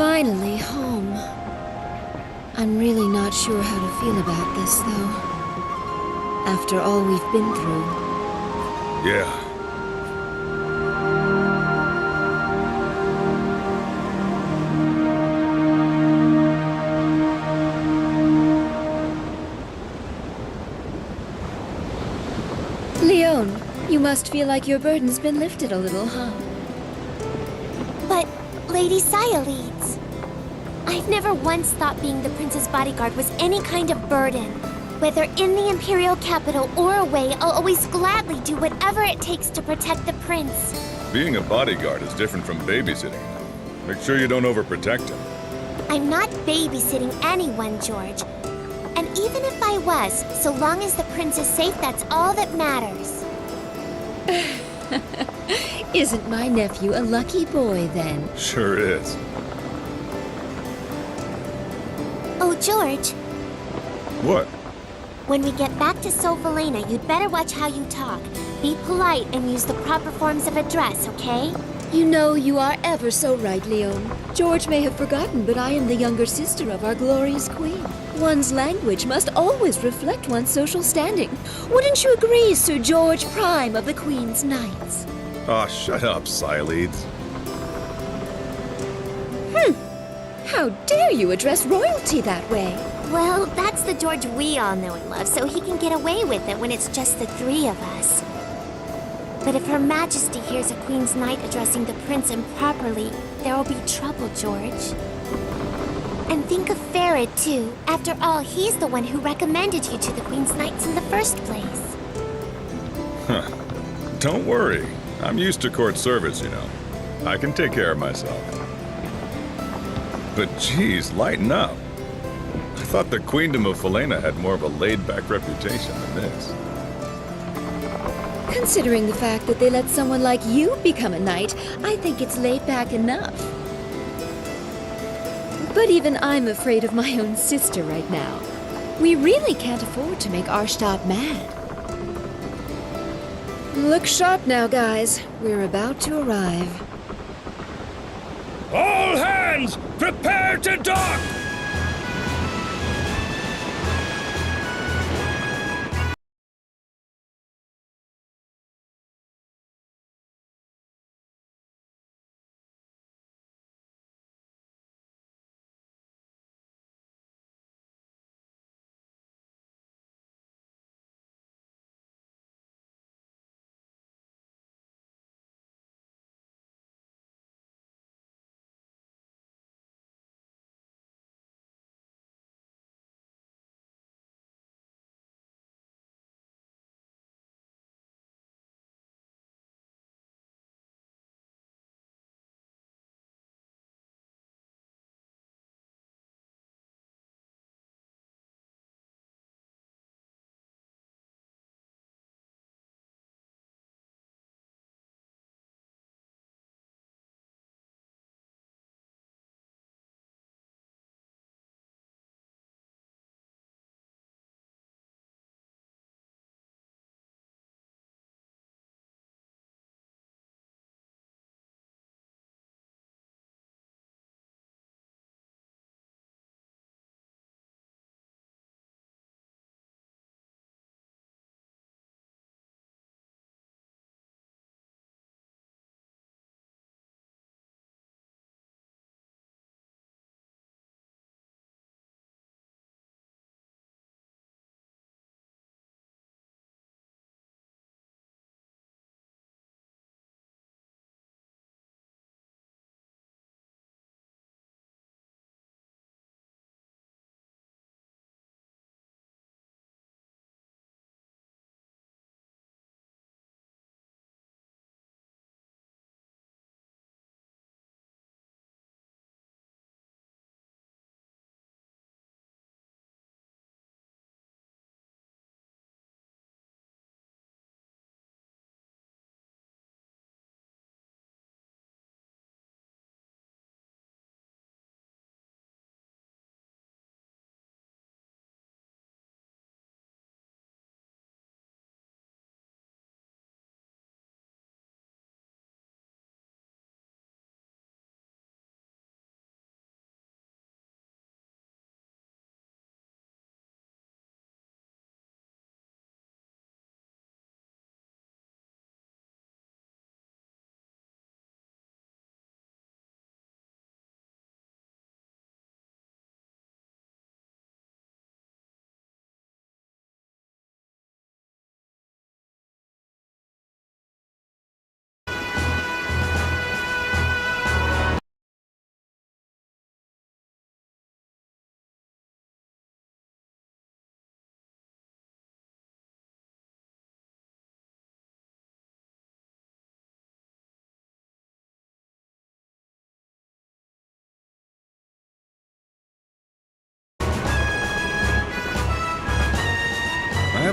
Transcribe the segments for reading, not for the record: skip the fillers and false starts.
Finally home. I'm really not sure how to feel about this, though. After all we've been through. Yeah. Leon, you must feel like your burden's been lifted a little, huh? But, Lady Sayaleeds, I've never once thought being the prince's bodyguard was any kind of burden. Whether in the Imperial capital or away, I'll always gladly do whatever it takes to protect the prince. Being a bodyguard is different from babysitting. Make sure you don't overprotect him. I'm not babysitting anyone, George. And even if I was, so long as the prince is safe, that's all that matters. Isn't my nephew a lucky boy, then? Sure is. Oh, George, What? when we get back to Sophalena, you'd better watch how you talk. Be polite and use the proper forms of address, okay? You know, you are ever so right, Leon. George may have forgotten, but I am the younger sister of our glorious queen. One's language must always reflect one's social standing. Wouldn't you agree, Sir George Prime of the Queen's Knights? Aw, shut up, Sayaleeds. How dare you address royalty that way? Well, that's the George we all know and love, so he can get away with it when it's just the three of us. But if Her Majesty hears a Queen's Knight addressing the prince improperly, there will be trouble, George. And think of Farid, too. After all, he's the one who recommended you to the Queen's Knights in the first place. Huh. Don't worry. I'm used to court service, you know. I can take care of myself. But geez, lighten up. I thought the Queendom of Falena had more of a laid-back reputation than this. Considering the fact that they let someone like you become a knight, I think it's laid back enough. But even I'm afraid of my own sister right now. We really can't afford to make Arshtab mad. Look sharp now, guys. We're about to arrive. All hands, prepare to dock!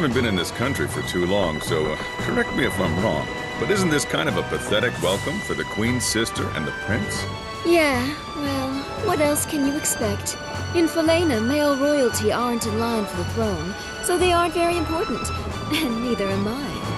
haven't been in this country for too long, so correct me if I'm wrong, but isn't this kind of a pathetic welcome for the Queen's sister and the Prince? Yeah, well, what else can you expect? In Falena, male royalty aren't in line for the throne, so they aren't very important. And neither am I, apparently.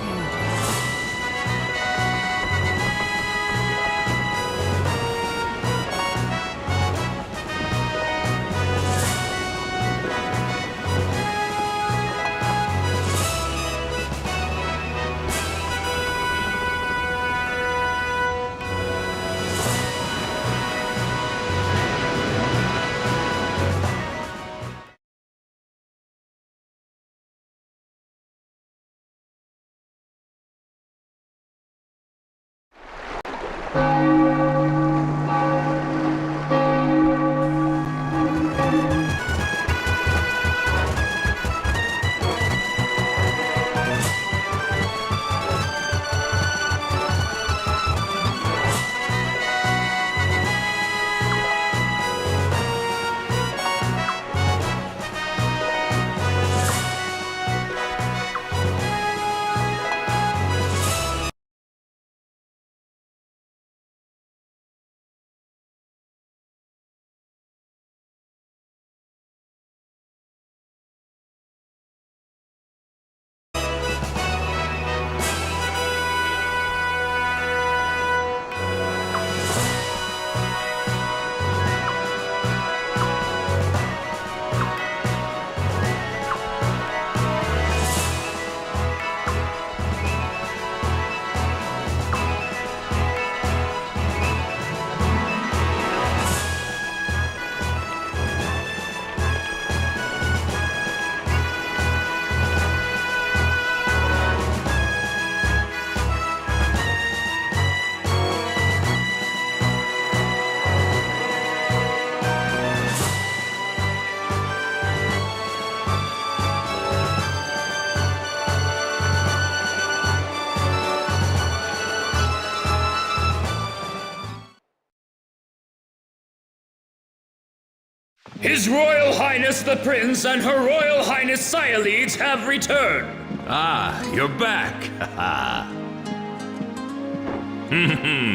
His Royal Highness the Prince and Her Royal Highness Cyalides have returned. Ah, you're back.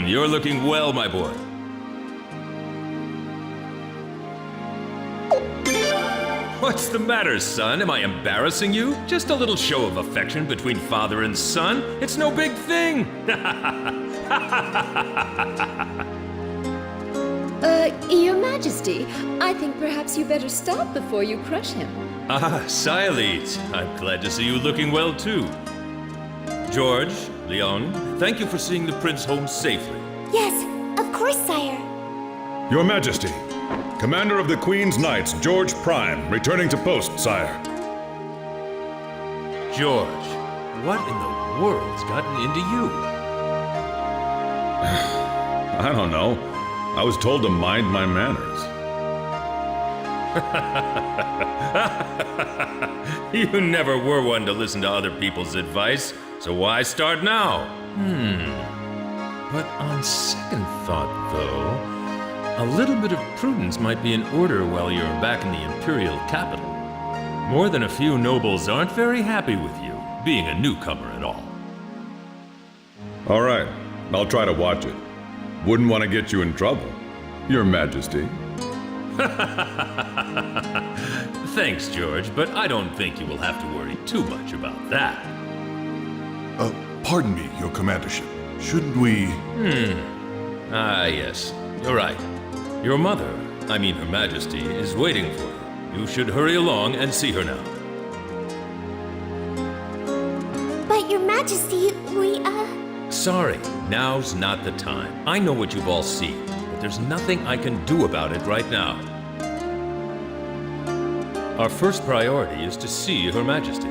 You're looking well, my boy. What's the matter, son? Am I embarrassing you? Just a little show of affection between father and son. It's no big thing. Your Majesty, I think perhaps you better stop before you crush him. Ah, Cyalides. I'm glad to see you looking well, too. George, Leon, thank you for seeing the prince home safely. Yes, of course, sire. Your Majesty, Commander of the Queen's Knights, George Prime, returning to post, sire. George, what in the world's gotten into you? I don't know. I was told to mind my manners. You never were one to listen to other people's advice, so why start now? But on second thought, though, a little bit of prudence might be in order while you're back in the Imperial capital. More than a few nobles aren't very happy with you, being a newcomer at all. All right, I'll try to watch it. Wouldn't want to get you in trouble, Your Majesty. Thanks, George, but I don't think you will have to worry too much about that. Pardon me, Your Commandership. Shouldn't we... Ah, yes. You're right. Your mother, I mean Her Majesty, is waiting for you. You should hurry along and see her now. But, Your Majesty, we, Sorry, now's not the time. I know what you've all seen, but there's nothing I can do about it right now. Our first priority is to see Her Majesty.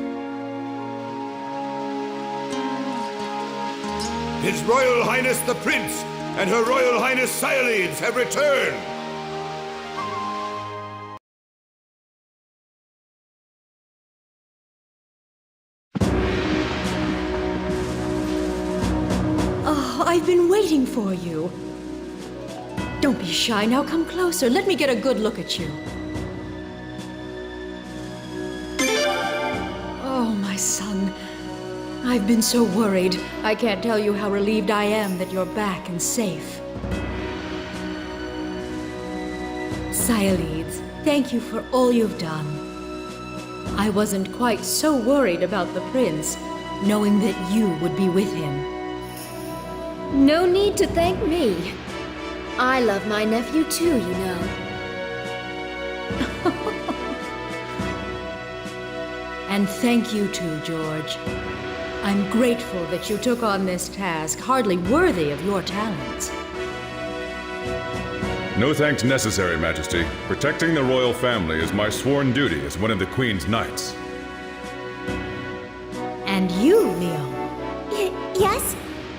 His Royal Highness the Prince and Her Royal Highness Cyalides have returned! Oh, I've been waiting for you. Don't be shy, now come closer. Let me get a good look at you. Oh, my I've been so worried. I can't tell you how relieved I am that you're back and safe. Cyalides, thank you for all you've done. I wasn't quite so worried about the prince, knowing that you would be with him. No need to thank me. I love my nephew too, you know. And thank you too, George. I'm grateful that you took on this task, hardly worthy of your talents. No thanks necessary, Majesty. Protecting the royal family is my sworn duty as one of the Queen's knights. And you, Leon. Yes?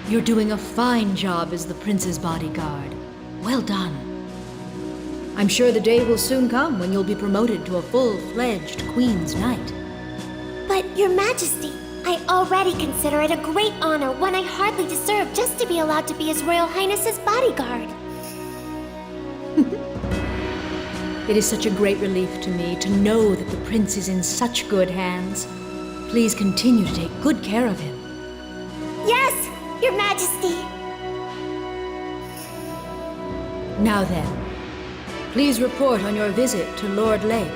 You're doing a fine job as the prince's bodyguard. Well done. I'm sure the day will soon come when you'll be promoted to a full-fledged Queen's Knight. But, Your Majesty, I already consider it a great honor, one I hardly deserve, just to be allowed to be His Royal Highness's bodyguard. It is such a great relief to me to know that the prince is in such good hands. Please continue to take good care of him. Yes, Your Majesty! Now then, please report on your visit to Lord Lake.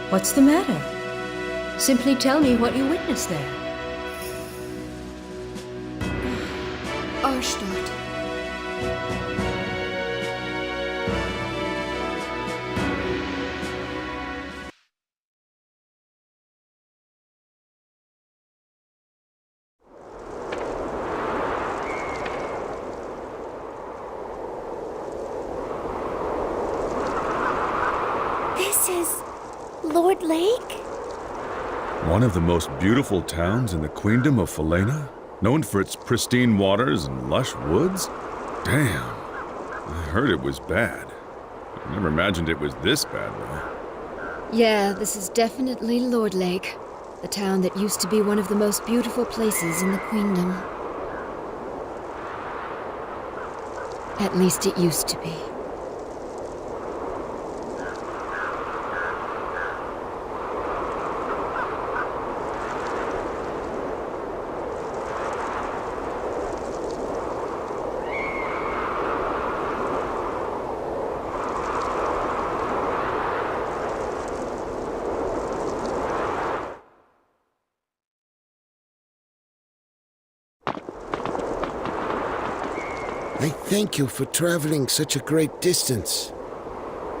What's the matter? Simply tell me what you witnessed there. Arstadt. This is Lord Lake? One of the most beautiful towns in the Queendom of Falena? Known for its pristine waters and lush woods? Damn. I heard it was bad. I never imagined it was this bad, though. Yeah, this is definitely Lord Lake, the town that used to be one of the most beautiful places in the Queendom. At least it used to be. I thank you for traveling such a great distance.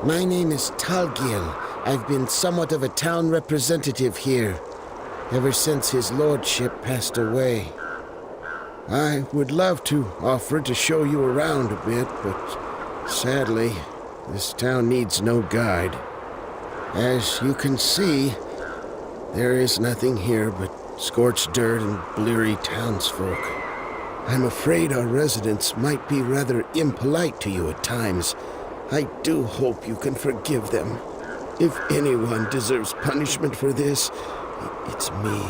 My name is Talgil. I've been somewhat of a town representative here, ever since his lordship passed away. I would love to offer to show you around a bit, but sadly, this town needs no guide. As you can see, there is nothing here but scorched dirt and bleary townsfolk. I'm afraid our residents might be rather impolite to you at times. I do hope you can forgive them. If anyone deserves punishment for this, it's me.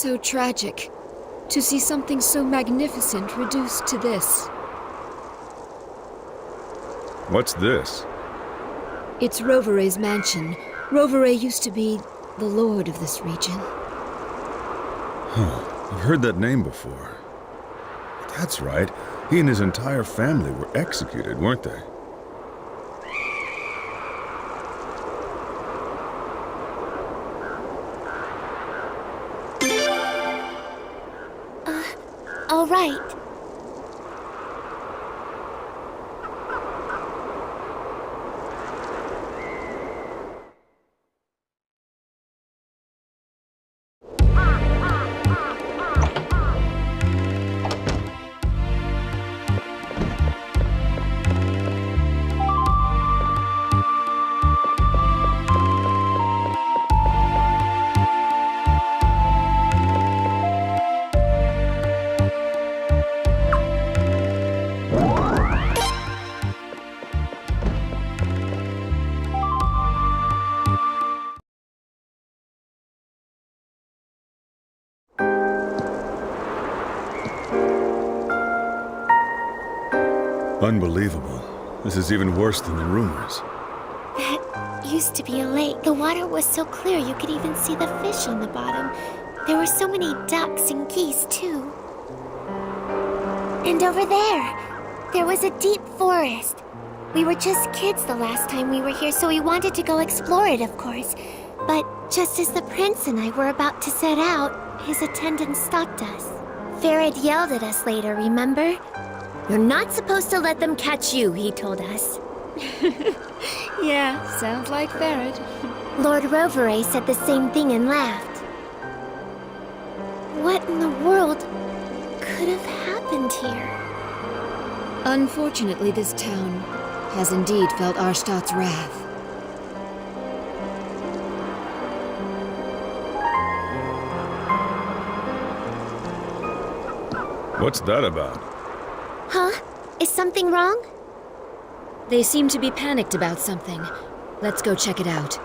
So tragic. To see something so magnificent reduced to this. What's this? It's Rovere's mansion. Rovere used to be the lord of this region. I've heard that name before. That's right. He and his entire family were executed, weren't they? All right. Unbelievable. This is even worse than the rumors. That used to be a lake. The water was so clear you could even see the fish on the bottom. There were so many ducks and geese, too. And over there was a deep forest. We were just kids the last time we were here, so we wanted to go explore it, of course. But just as the prince and I were about to set out, his attendant stopped us. Farad yelled at us later, remember? "You're not supposed to let them catch you," he told us. Yeah, sounds like Farad. Lord Rovere said the same thing and laughed. What in the world could have happened here? Unfortunately, this town has indeed felt Arstad's wrath. What's that about? Huh? Is something wrong? They seem to be panicked about something. Let's go check it out.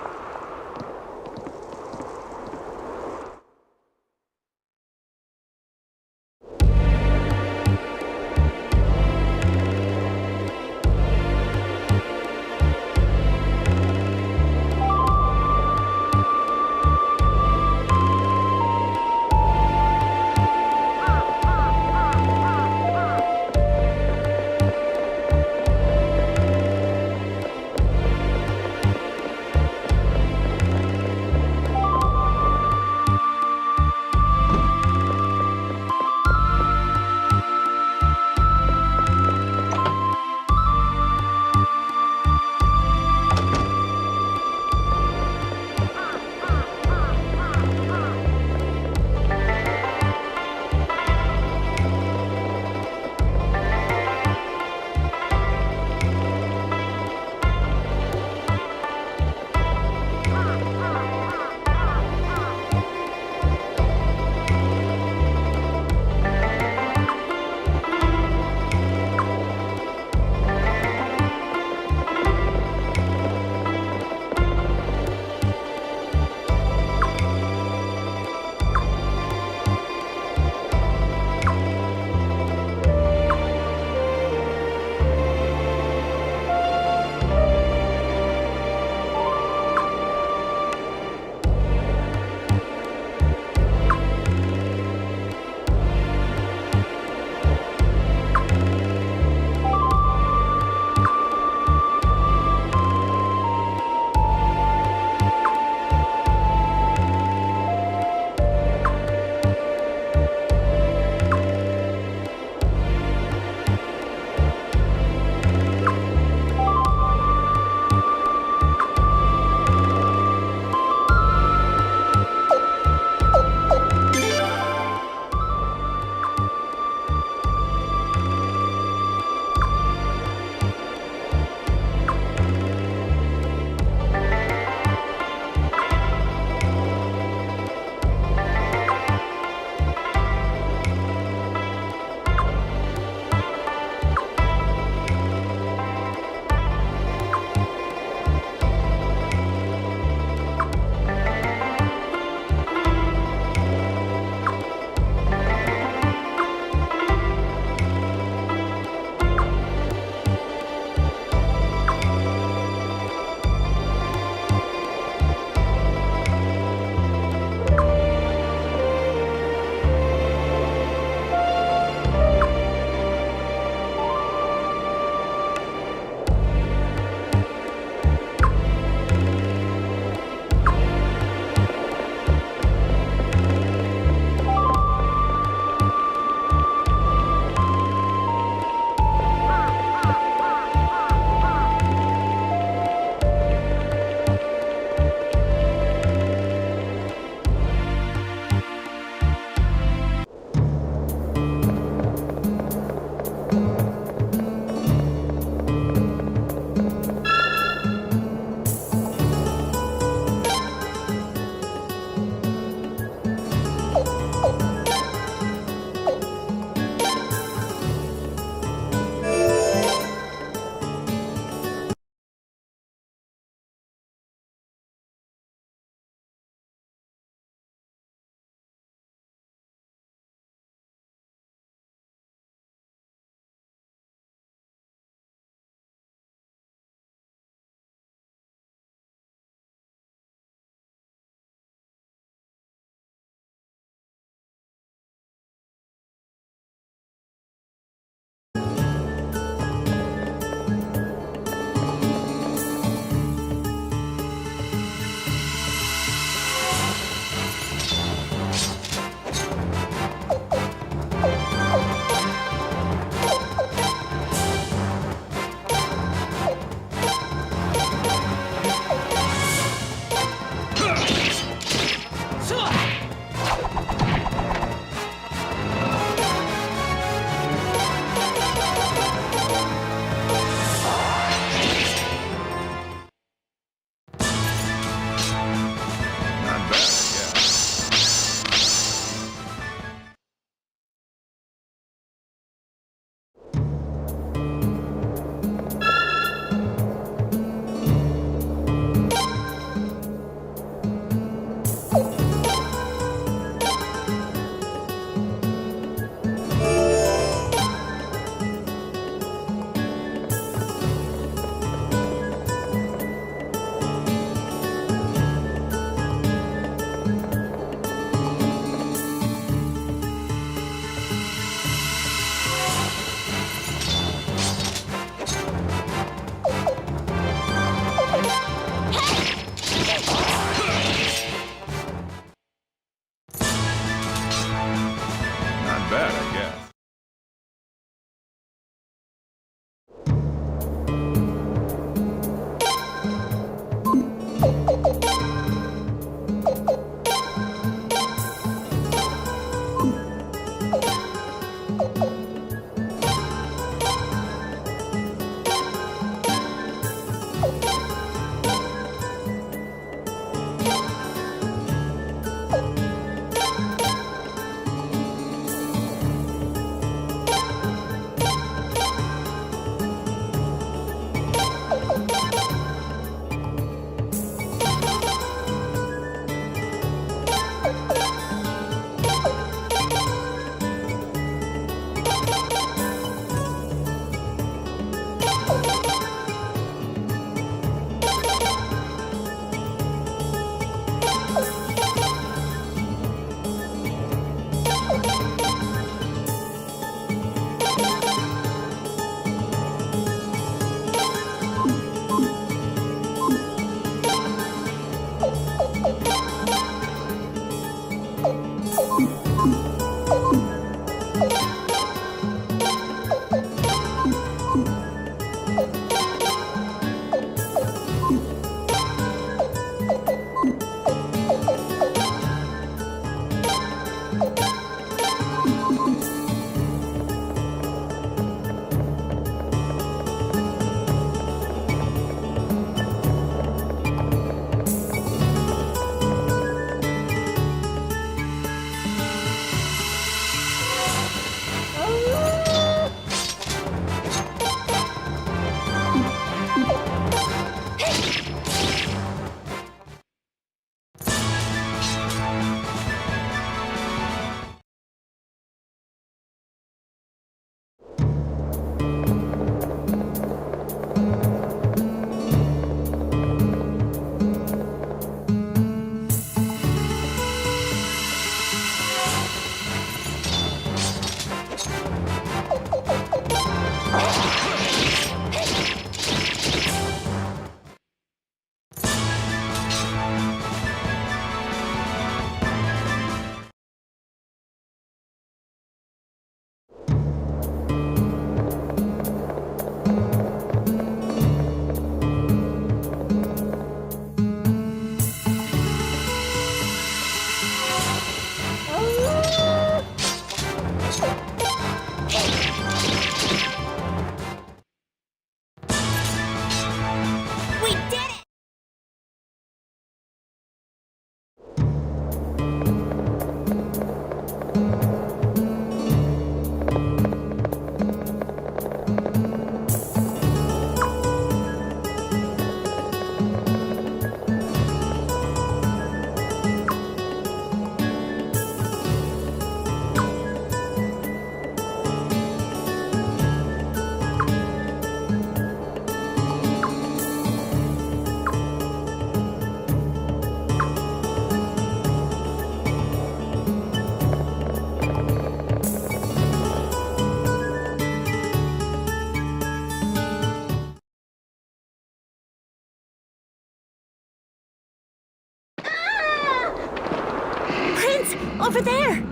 over there!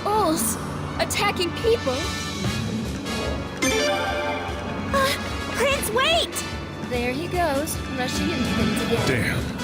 Ulls! Attacking people? Prince, wait! There he goes, rushing into things again. Damn.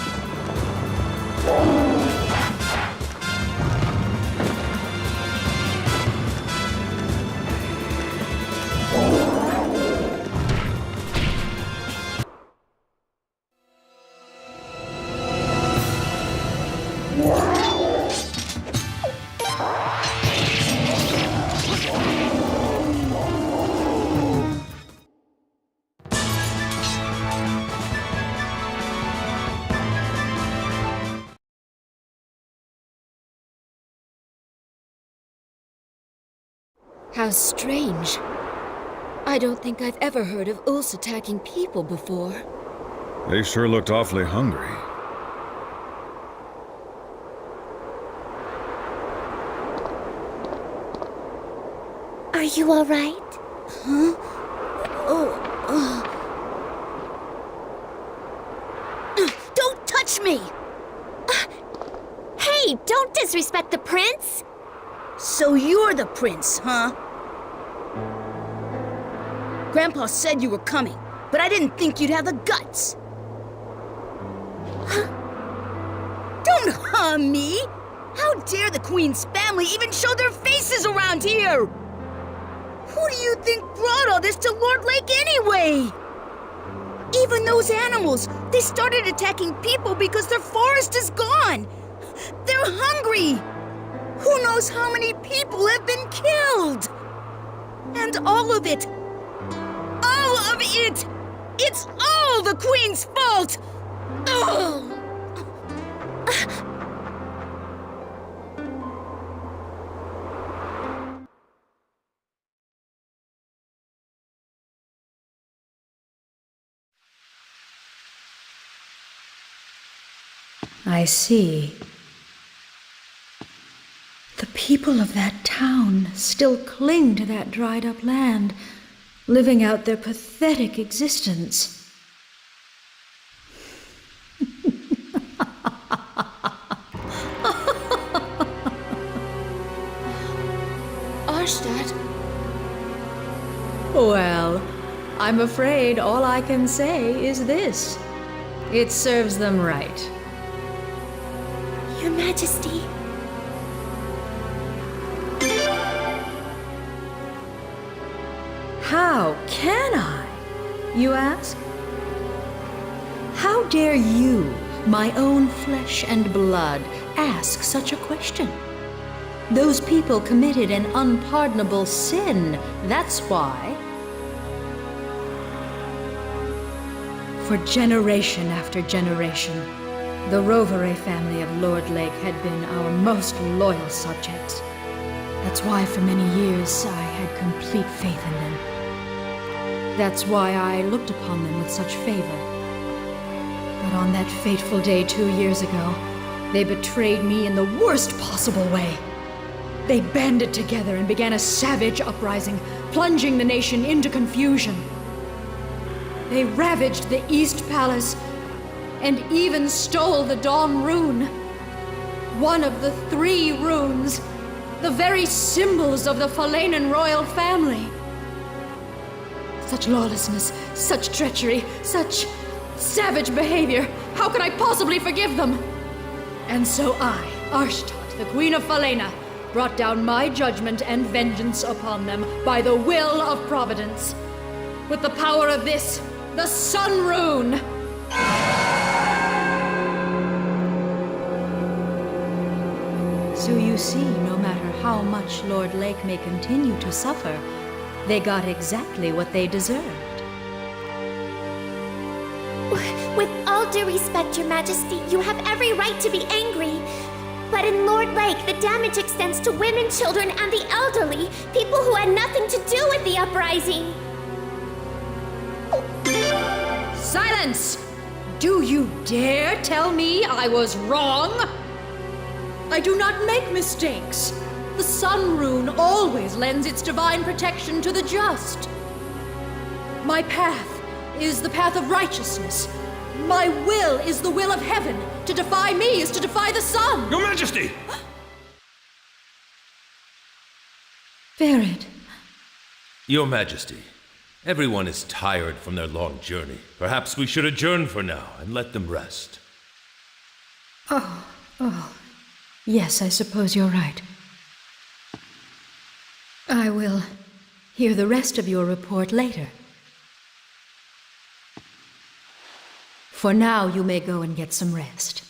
How strange. I don't think I've ever heard of Ulls attacking people before. They sure looked awfully hungry. Are you all right? Huh? Don't touch me! Hey, don't disrespect the prince! So you're the prince, huh? Grandpa said you were coming, but I didn't think you'd have the guts. Don't harm me! How dare the Queen's family even show their faces around here? Who do you think brought all this to Lord Lake anyway? Even those animals, they started attacking people because their forest is gone. They're hungry. Who knows how many people have been killed? And all of it, it's all the Queen's fault! Ugh. I see. The people of that town still cling to that dried-up land, living out their pathetic existence. Arstadt? Well, I'm afraid all I can say is this. It serves them right. Your Majesty. How can I, you ask? How dare you, my own flesh and blood, ask such a question? Those people committed an unpardonable sin, that's why. For generation after generation, the Rovere family of Lord Lake had been our most loyal subjects. That's why for many years I had complete faith in them. That's why I looked upon them with such favor. But on that fateful day 2 years ago, they betrayed me in the worst possible way. They banded together and began a savage uprising, plunging the nation into confusion. They ravaged the East Palace and even stole the Dawn Rune. One of the 3 runes, the very symbols of the Falanan royal family. Such lawlessness, such treachery, such savage behavior. How could I possibly forgive them? And so I, Arstadt, the Queen of Falena, brought down my judgment and vengeance upon them by the will of Providence. With the power of this, the Sun Rune! So you see, no matter how much Lord Lake may continue to suffer, they got exactly what they deserved. With all due respect, Your Majesty, you have every right to be angry. But in Lord Lake, the damage extends to women, children, and the elderly, people who had nothing to do with the uprising. Silence! Do you dare tell me I was wrong? I do not make mistakes. The Sun Rune always lends its divine protection to the just. My path is the path of righteousness, My will is the will of heaven. To defy me is to defy the sun. Your Majesty! Ferid. Your Majesty, everyone is tired from their long journey. Perhaps we should adjourn for now and let them rest. Yes, I suppose you're right. I will hear the rest of your report later. For now, you may go and get some rest.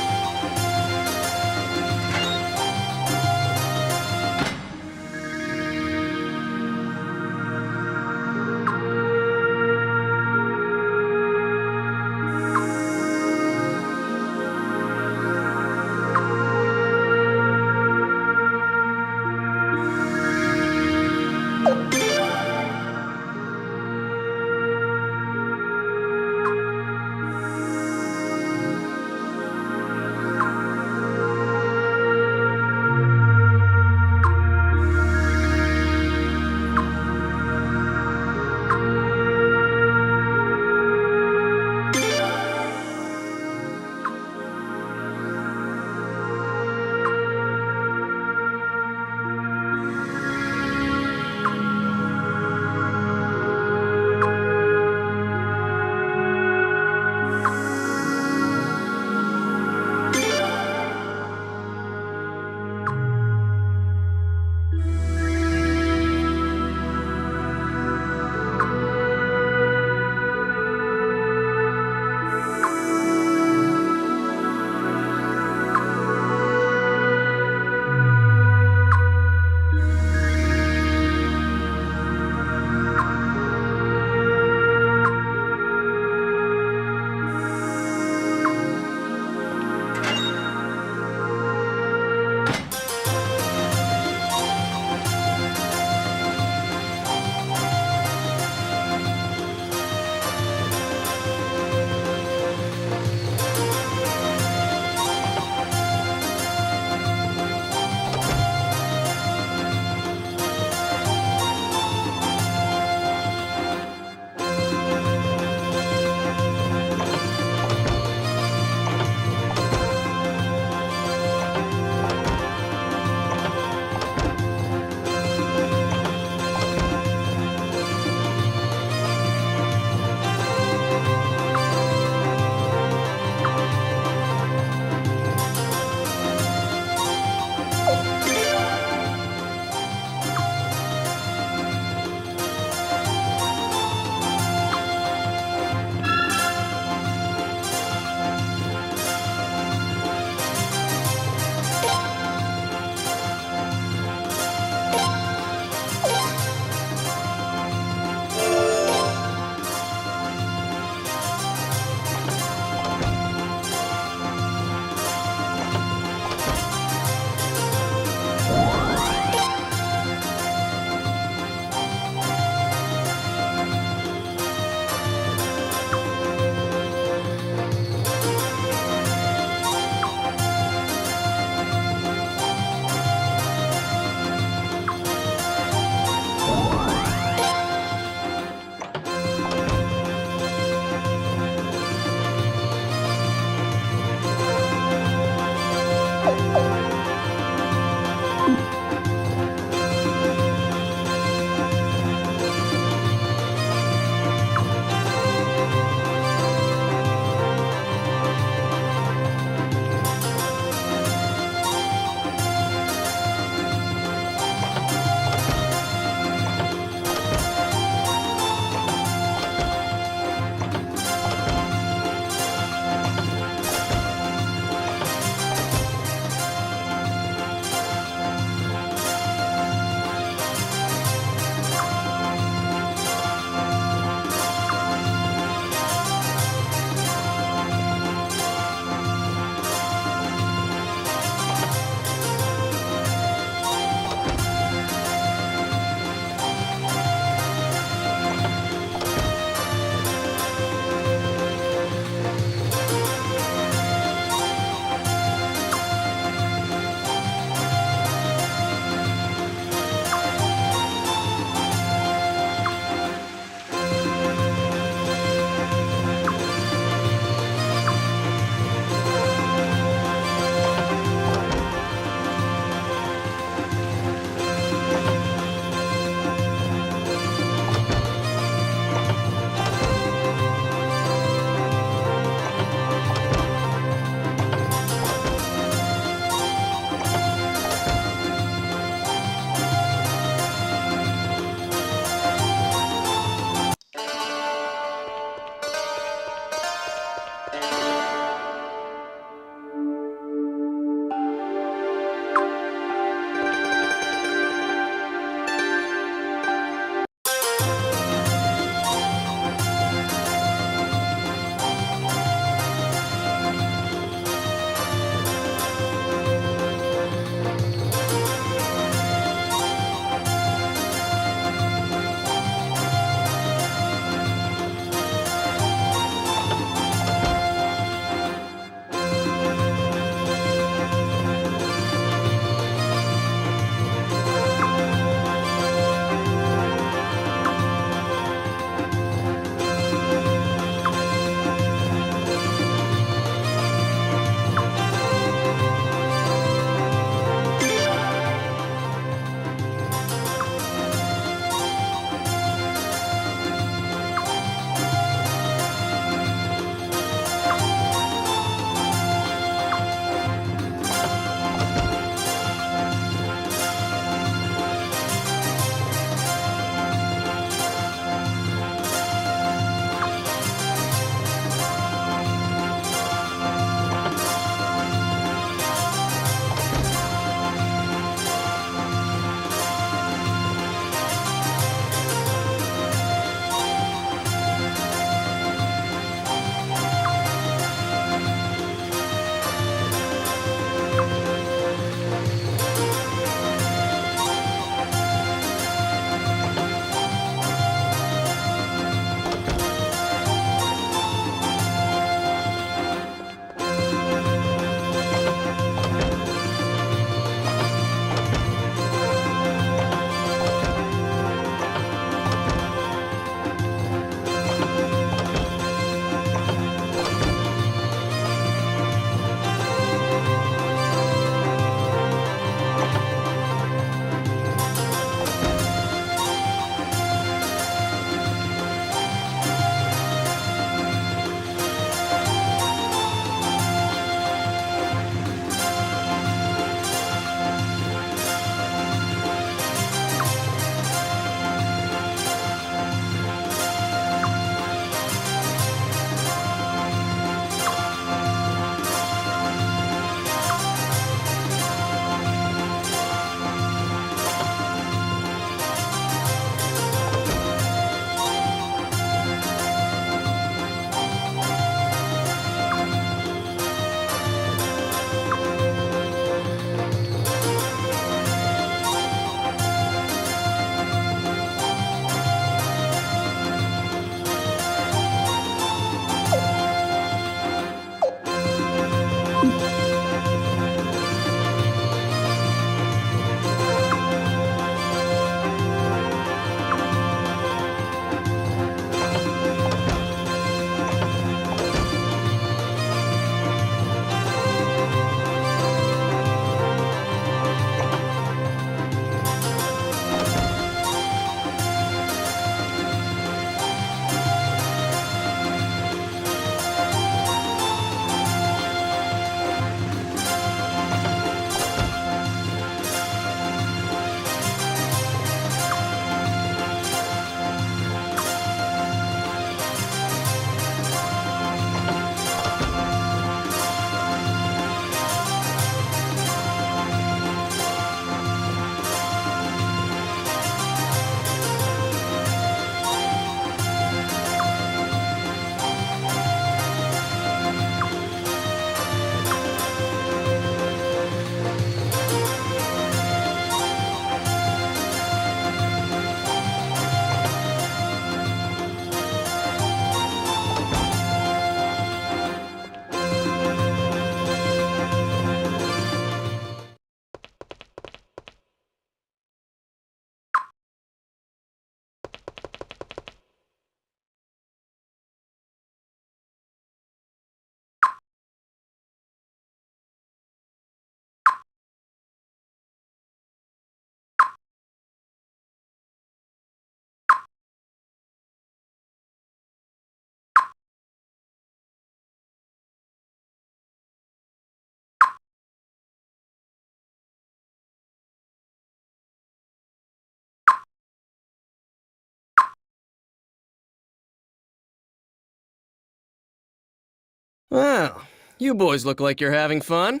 Well, you boys look like you're having fun.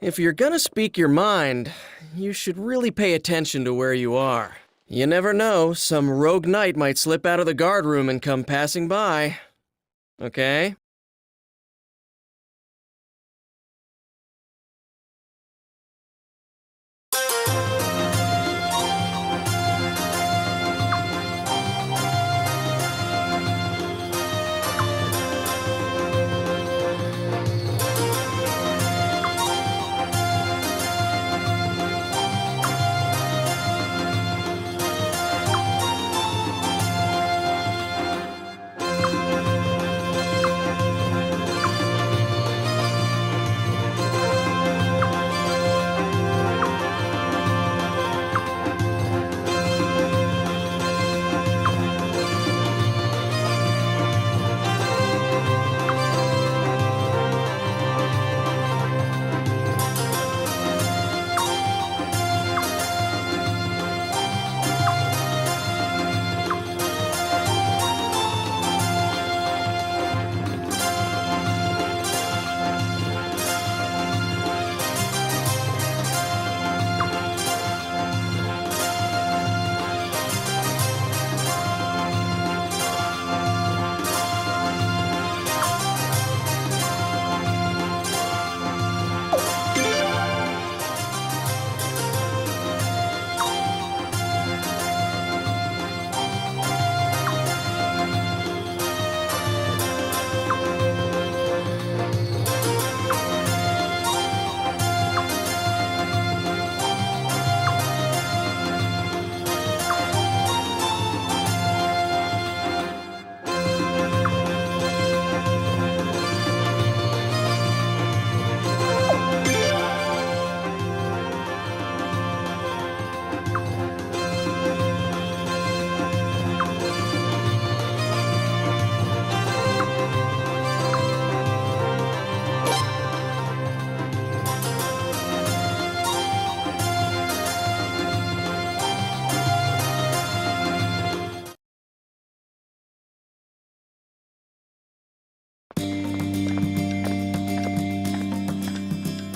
If you're gonna speak your mind, you should really pay attention to where you are. You never know, some rogue knight might slip out of the guard room and come passing by. Okay?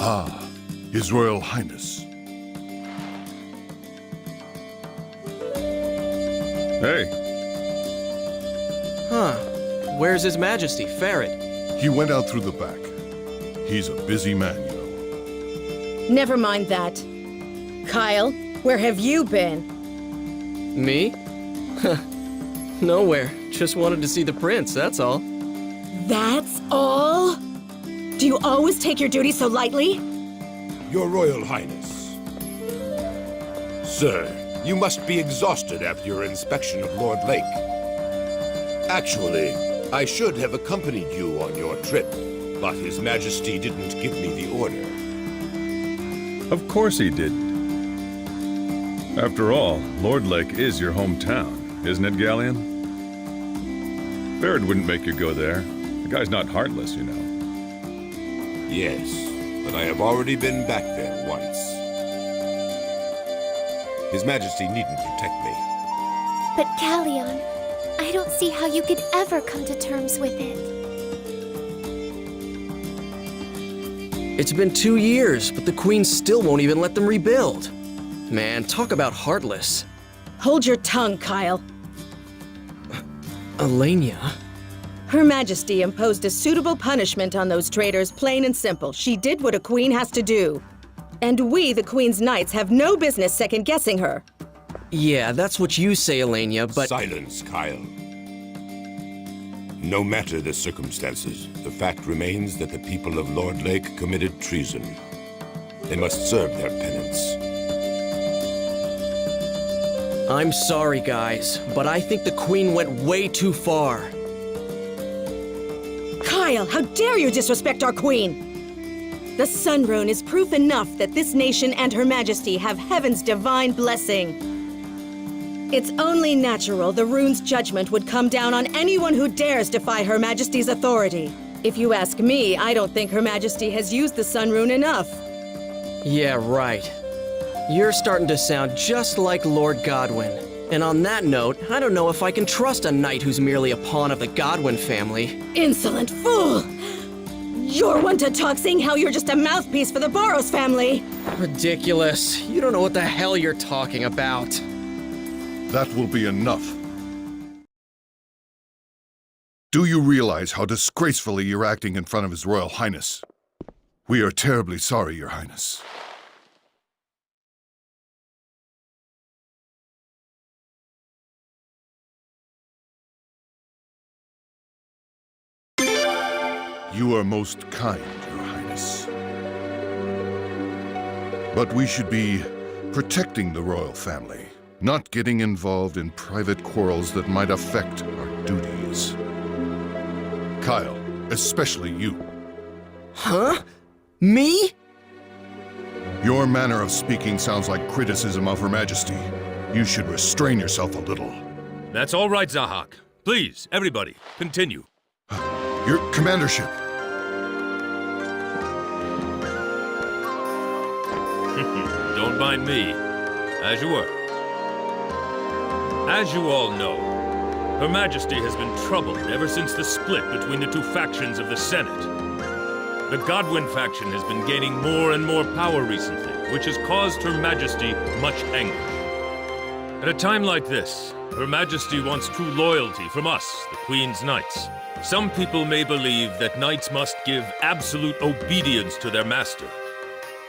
Ah, His Royal Highness. Hey, Huh. Where's His Majesty, Ferret? He went out through the back. He's a busy man, you know. Never mind that. Kyle, where have you been? Me? Nowhere. Just wanted to see the prince, that's all. That's all? Do you always take your duty so lightly? Your Royal Highness. Sir, you must be exhausted after your inspection of Lord Lake. Actually, I should have accompanied you on your trip, but His Majesty didn't give me the order. of course he didn't. After all, Lord Lake is your hometown, isn't it, Galleon? Barrett wouldn't make you go there. The guy's not heartless, you know. Yes, but I have already been back there once. His Majesty needn't protect me. But Callion, I don't see how you could ever come to terms with it. It's been 2 years, but the Queen still won't even let them rebuild. Man, talk about heartless. Hold your tongue, Kyle. Elenia? Her Majesty imposed a suitable punishment on those traitors, plain and simple. She did what a queen has to do. And we, the Queen's Knights, have no business second-guessing her. Yeah, that's what you say, Elenia, but... Silence, Kyle. No matter the circumstances, the fact remains that the people of Lord Lake committed treason. They must serve their penance. I'm sorry, guys, but I think the Queen went way too far. Kyle, how dare you disrespect our queen! The Sun Rune is proof enough that this nation and Her Majesty have heaven's divine blessing. It's only natural the rune's judgment would come down on anyone who dares defy Her Majesty's authority. If you ask me, I don't think Her Majesty has used the Sun Rune enough. Yeah, right. You're starting to sound just like Lord Godwin. And on that note, I don't know if I can trust a knight who's merely a pawn of the Godwin family. Insolent fool! You're one to talk, saying how you're just a mouthpiece for the Boros family. Ridiculous. You don't know what the hell you're talking about. That will be enough. Do you realize how disgracefully you're acting in front of His Royal Highness? We are terribly sorry, Your Highness. You are most kind, Your Highness. But we should be protecting the royal family, not getting involved in private quarrels that might affect our duties. Kyle, especially you. Huh? Me? Your manner of speaking sounds like criticism of Her Majesty. You should restrain yourself a little. That's all right, Zahak. Please, everybody, continue. Your commandership. Don't mind me. As you were. As you all know, Her Majesty has been troubled ever since the split between the two factions of the Senate. The Godwin faction has been gaining more and more power recently, which has caused Her Majesty much anguish. At a time like this, Her Majesty wants true loyalty from us, the Queen's Knights. Some people may believe that knights must give absolute obedience to their master.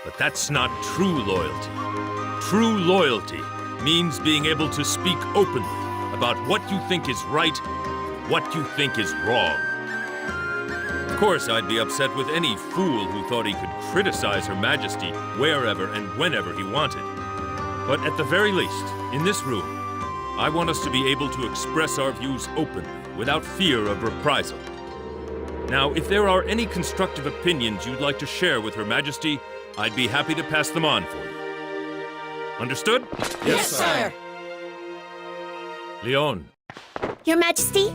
But that's not true loyalty. True loyalty means being able to speak openly about what you think is right, what you think is wrong. Of course, I'd be upset with any fool who thought he could criticize Her Majesty wherever and whenever he wanted. But at the very least, in this room, I want us to be able to express our views openly, without fear of reprisal. Now, if there are any constructive opinions you'd like to share with Her Majesty, I'd be happy to pass them on for you. Understood? Yes, sire. Leon, Your Majesty?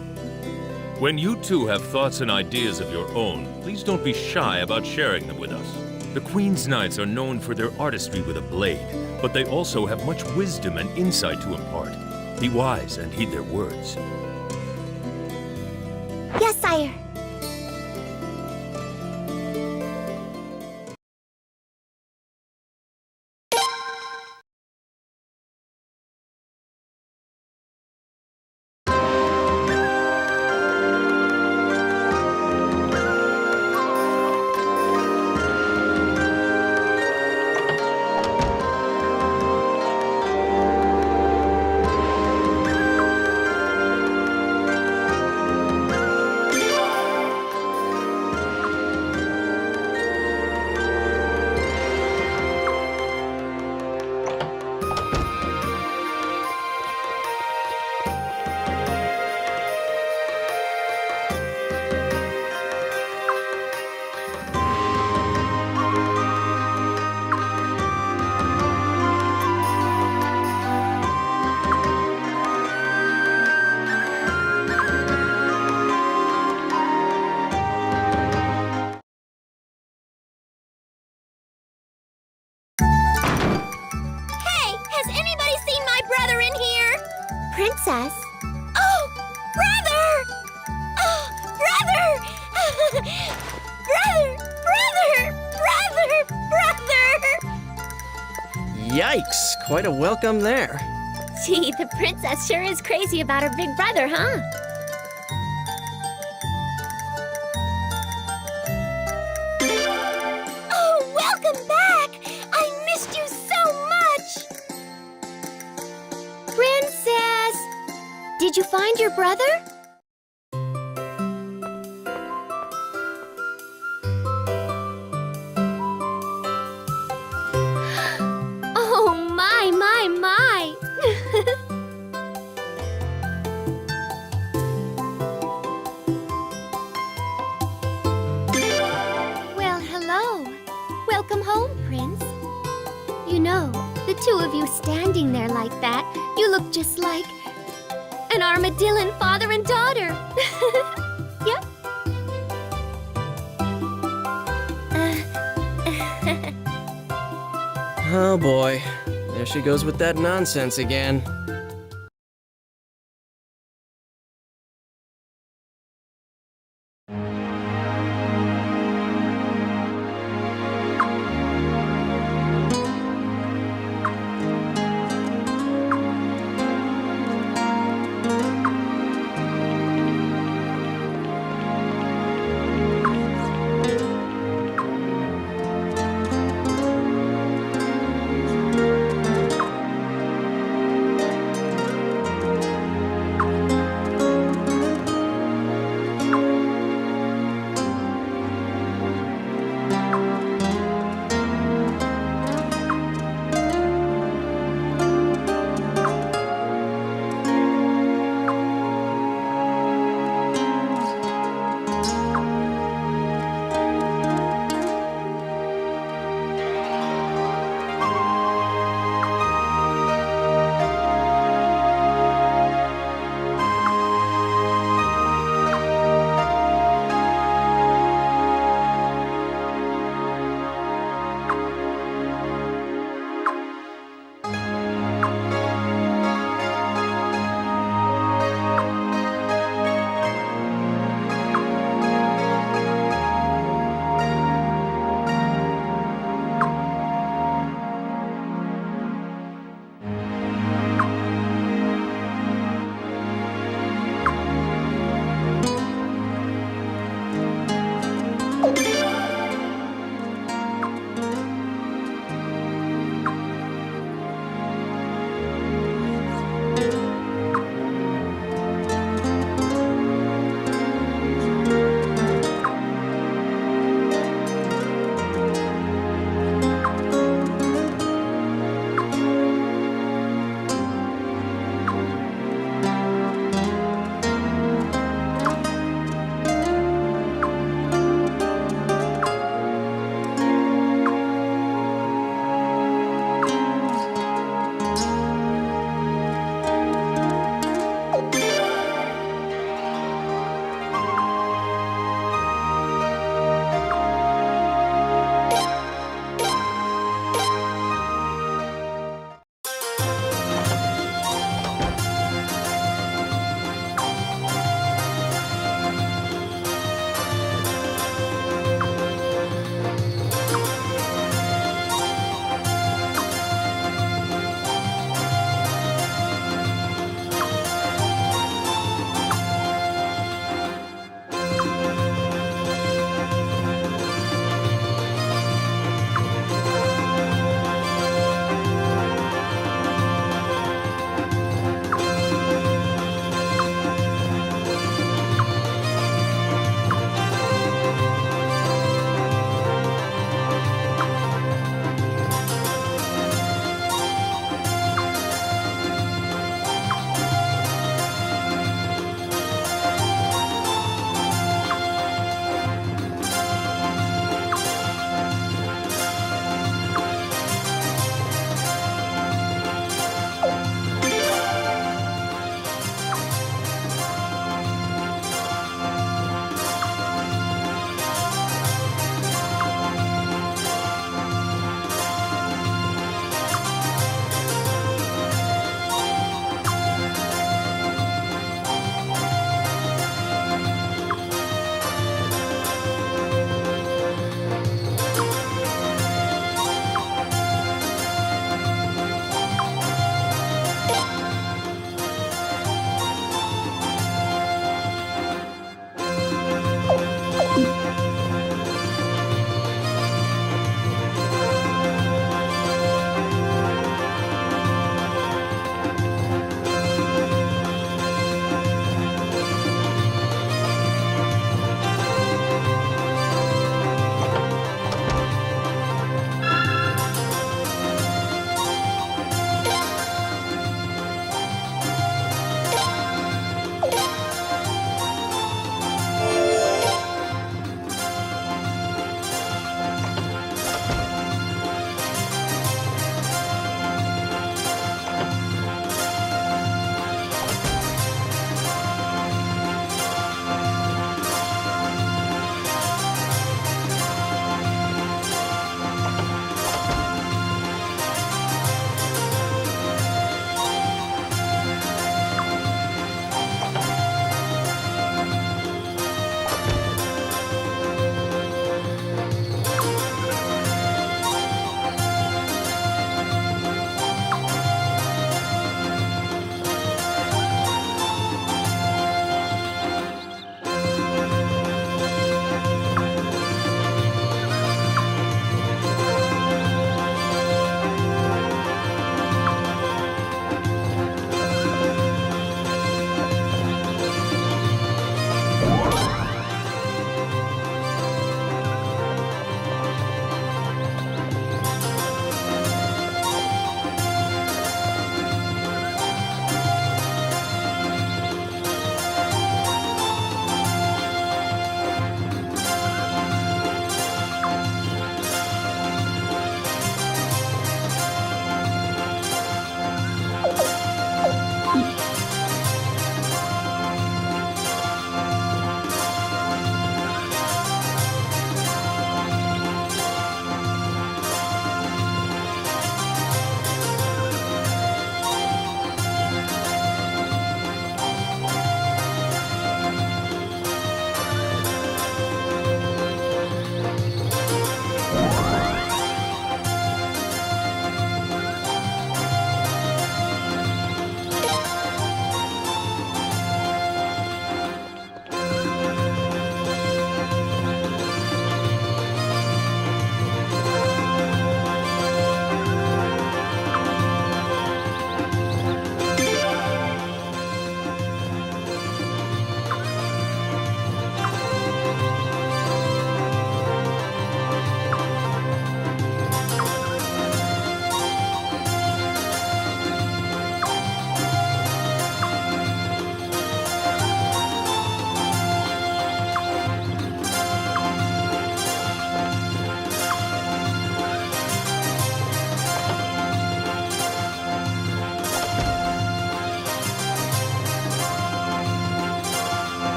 when you two have thoughts and ideas of your own, please don't be shy about sharing them with us. The Queen's Knights are known for their artistry with a blade, but they also have much wisdom and insight to impart. Be wise and heed their words. Yes, sire. Princess? Oh, brother! Oh, brother! brother! Yikes, quite a welcome there. Gee, the princess sure is crazy about her big brother, huh? Oh, welcome back! I missed you so much! Princess! Did you find your brother? Oh, my! Well, hello. Welcome home, Prince. You know, the two of you standing there like that, you look just like an armadillo father and daughter. Yep. Oh boy, there she goes with that nonsense again.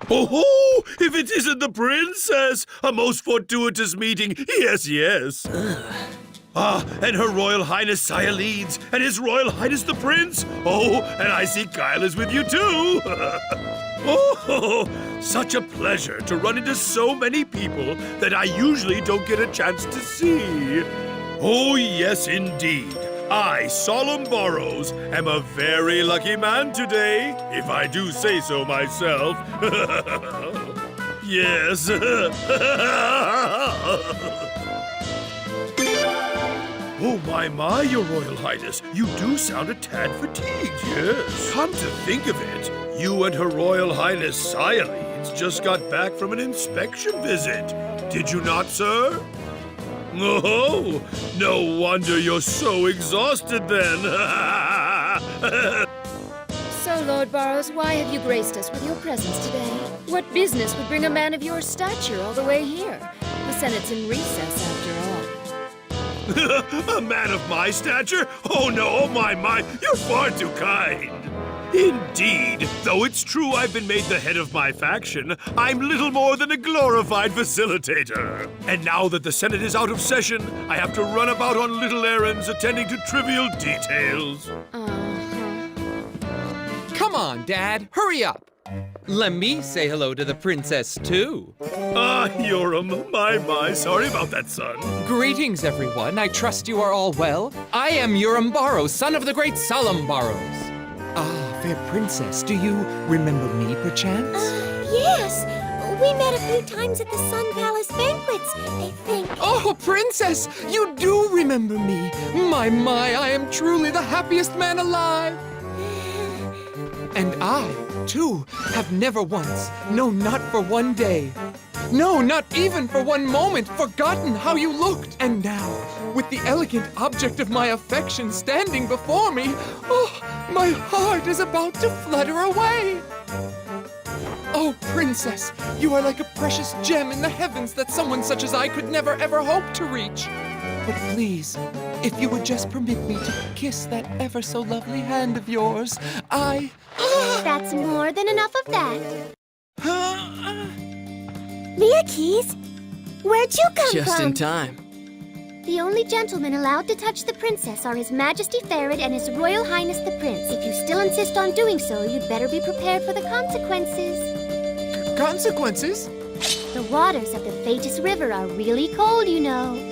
Oh, if it isn't the princess! A most fortuitous meeting. Yes, yes. And Her Royal Highness Sayaleeds, and His Royal Highness the Prince. Oh, and I see Kyle is with you too. Oh, such a pleasure to run into so many people that I usually don't get a chance to see. Oh, yes, indeed. I, Solemn Burrows, am a very lucky man today, if I do say so myself. Yes. Oh, my, Your Royal Highness. You do sound a tad fatigued, yes. Come to think of it, you and Her Royal Highness Sayaleeds just got back from an inspection visit. Did you not, sir? Oh, no wonder you're so exhausted then. So, Lord Burrows, why have you graced us with your presence today? What business would bring a man of your stature all the way here? The Senate's in recess, after all. A man of my stature? Oh no, oh my, you're far too kind. Indeed, though it's true I've been made the head of my faction, I'm little more than a glorified facilitator. And now that the Senate is out of session, I have to run about on little errands attending to trivial details. Come on, Dad, hurry up. Let me say hello to the princess, too. Yoram, my, sorry about that, son. Greetings, everyone. I trust you are all well. I am Yoram Burrows, son of the great Solemn Burrows. Ah, fair princess, do you remember me, perchance? Yes. We met a few times at the Sun Palace banquets, I think. Oh, princess, you do remember me. My, I am truly the happiest man alive. And I, too, have never once, no, not for one day, no, not even for one moment, forgotten how you looked. And now, with the elegant object of my affection standing before me, oh, my heart is about to flutter away. Oh, princess, you are like a precious gem in the heavens that someone such as I could never ever hope to reach. But please, if you would just permit me to kiss that ever so lovely hand of yours, That's more than enough of that. Mia Keys, where'd you come from? Just in time. The only gentlemen allowed to touch the princess are His Majesty Ferret and His Royal Highness the Prince. If you still insist on doing so, you'd better be prepared for the consequences. Consequences? The waters of the Thetis River are really cold, you know.